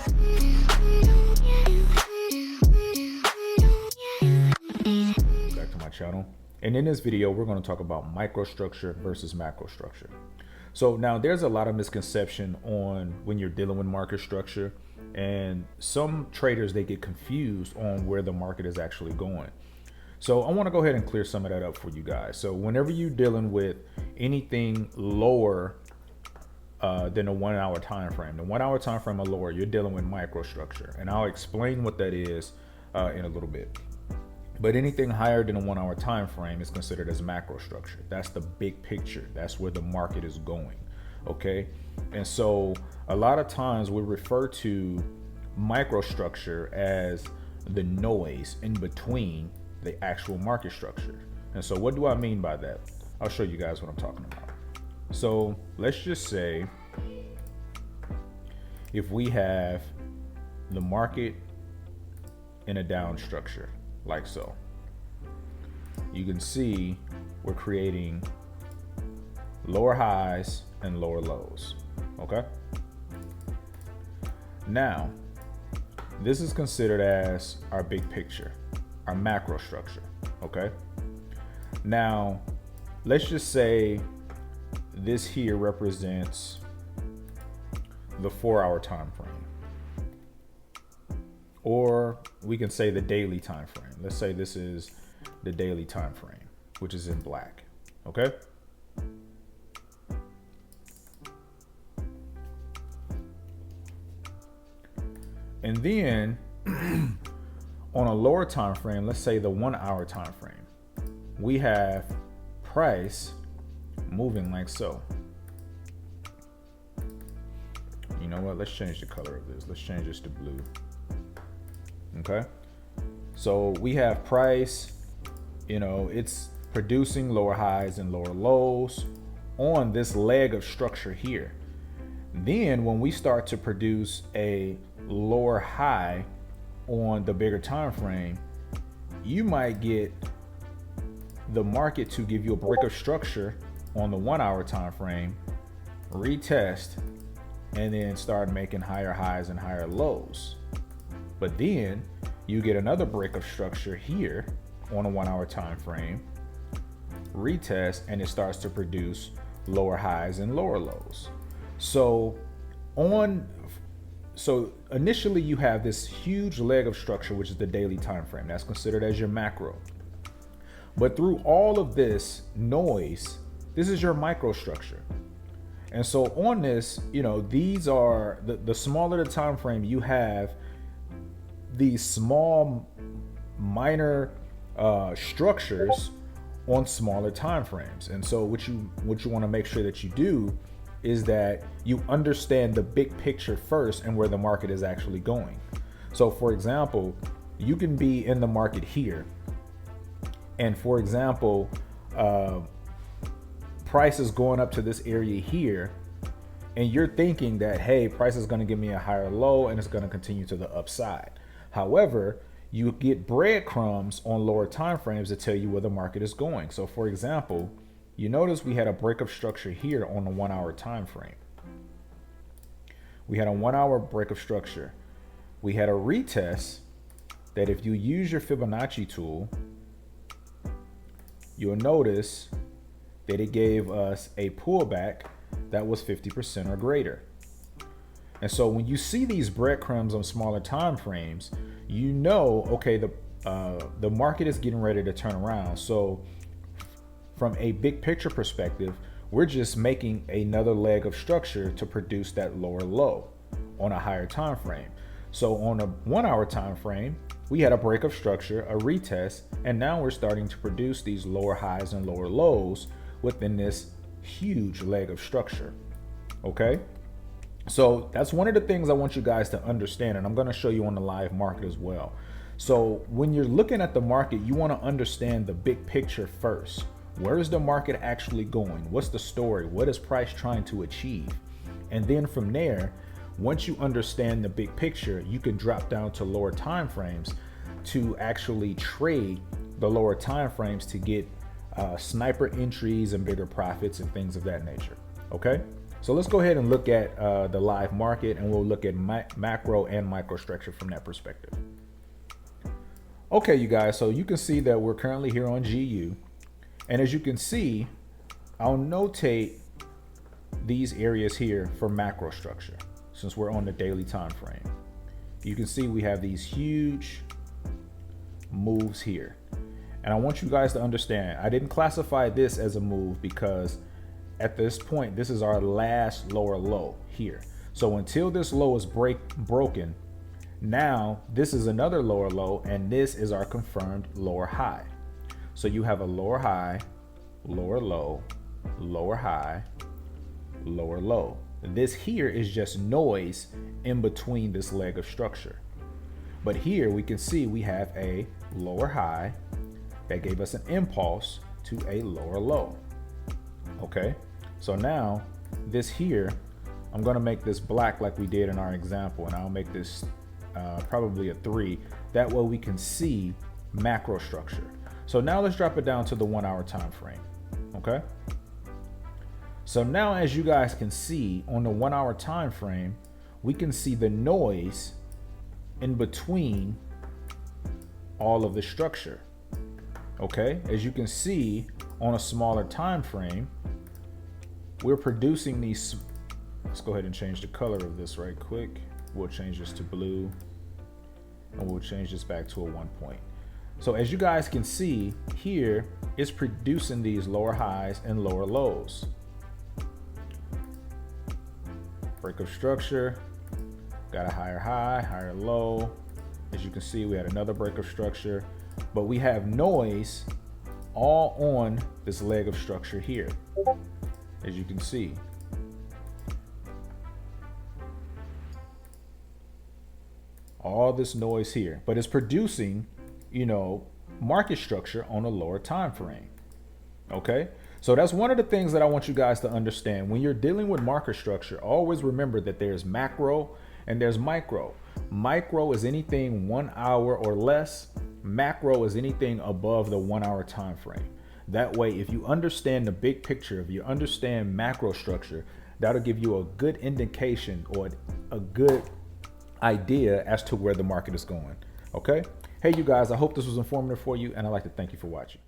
Back to my channel. And in this video, we're going to talk about microstructure versus macrostructure. So now there's a lot of misconception on when you're dealing with market structure, and some traders, they get confused on where the market is actually going. So I want to go ahead and clear some of that up for you guys. So whenever you're dealing with anything lower than a 1 hour time frame, the 1 hour time frame or lower, you're dealing with microstructure, and I'll explain what that is in a little bit. But anything higher than a 1 hour time frame is considered as macrostructure. That's the big picture. That's where the market is going. Okay. And so a lot of times we refer to microstructure as the noise in between the actual market structure. And so what do I mean by that? I'll show you guys what I'm talking about. So let's just say if we have the market in a down structure, like so, you can see we're creating lower highs and lower lows. Okay. Now, this is considered as our big picture, our macro structure. Okay. Now, let's just say this here represents the 4 hour time frame. Or we can say the daily time frame. Let's say this is the daily time frame, which is in black. Okay. And then on a lower time frame, let's say the 1 hour time frame, we have price moving like so. You know what? Let's change the color of this. Let's change this to blue. Okay, so we have price, it's producing lower highs and lower lows on this leg of structure here. Then when we start to produce a lower high on the bigger time frame, you might get the market to give you a break of structure on the 1 hour time frame, retest, and then start making higher highs and higher lows. But then you get another break of structure here on a 1 hour time frame, retest, and it starts to produce lower highs and lower lows. So initially you have this huge leg of structure, which is the daily time frame. That's considered as your macro. But through all of this noise, this is your microstructure. And so on this, these are the smaller the time frame, you have these small minor structures on smaller time frames. And so what you want to make sure that you do is that you understand the big picture first and where the market is actually going. So for example, you can be in the market here, and for example, price is going up to this area here, and you're thinking that, hey, price is going to give me a higher low and it's going to continue to the upside. However, you get breadcrumbs on lower time frames to tell you where the market is going. So for example, you notice we had a break of structure here on the 1 hour time frame. We had a 1 hour break of structure. We had a retest that if you use your Fibonacci tool, you'll notice that it gave us a pullback that was 50% or greater. And so when you see these breadcrumbs on smaller time frames, okay, the market is getting ready to turn around. So from a big picture perspective, we're just making another leg of structure to produce that lower low on a higher time frame. So on a 1 hour time frame, we had a break of structure, a retest, and now we're starting to produce these lower highs and lower lows within this huge leg of structure. Okay. So that's one of the things I want you guys to understand, and I'm going to show you on the live market as well. So when you're looking at the market, you want to understand the big picture first. Where is the market actually going? What's the story? What is price trying to achieve? And then from there, once you understand the big picture, you can drop down to lower time frames to actually trade the lower time frames to get sniper entries and bigger profits and things of that nature. Okay. So let's go ahead and look at the live market, and we'll look at macro and micro structure from that perspective. Okay, you guys, so you can see that we're currently here on GU. And as you can see, I'll notate these areas here for macro structure since we're on the daily time frame. You can see we have these huge moves here. And I want you guys to understand, I didn't classify this as a move because at this point, this is our last lower low here. So until this low is broken, now this is another lower low, and this is our confirmed lower high. So you have a lower high, lower low, lower high, lower low. This here is just noise in between this leg of structure. But here we can see we have a lower high that gave us an impulse to a lower low. Okay, so now this here, I'm gonna make this black like we did in our example, and I'll make this probably a 3. That way we can see macro structure. So now let's drop it down to the 1 hour time frame. Okay, so now as you guys can see on the 1 hour time frame, we can see the noise in between all of the structure. Okay, as you can see on a smaller time frame, we're producing these. Let's go ahead and change the color of this right quick. We'll change this to blue, and we'll change this back to a 1 point. So as you guys can see here, it's producing these lower highs and lower lows. Break of structure, got a higher high, higher low. As you can see, we had another break of structure, but we have noise all on this leg of structure here, as you can see. All this noise here, but it's producing, you know, market structure on a lower time frame. Okay, so that's one of the things that I want you guys to understand. When you're dealing with market structure, always remember that there's macro and there's micro. Micro is anything 1 hour or less. Macro is anything above the 1 hour time frame. That way, if you understand the big picture, if you understand macro structure, that'll give you a good indication or a good idea as to where the market is going. Okay, hey you guys, I hope this was informative for you, and I'd like to thank you for watching.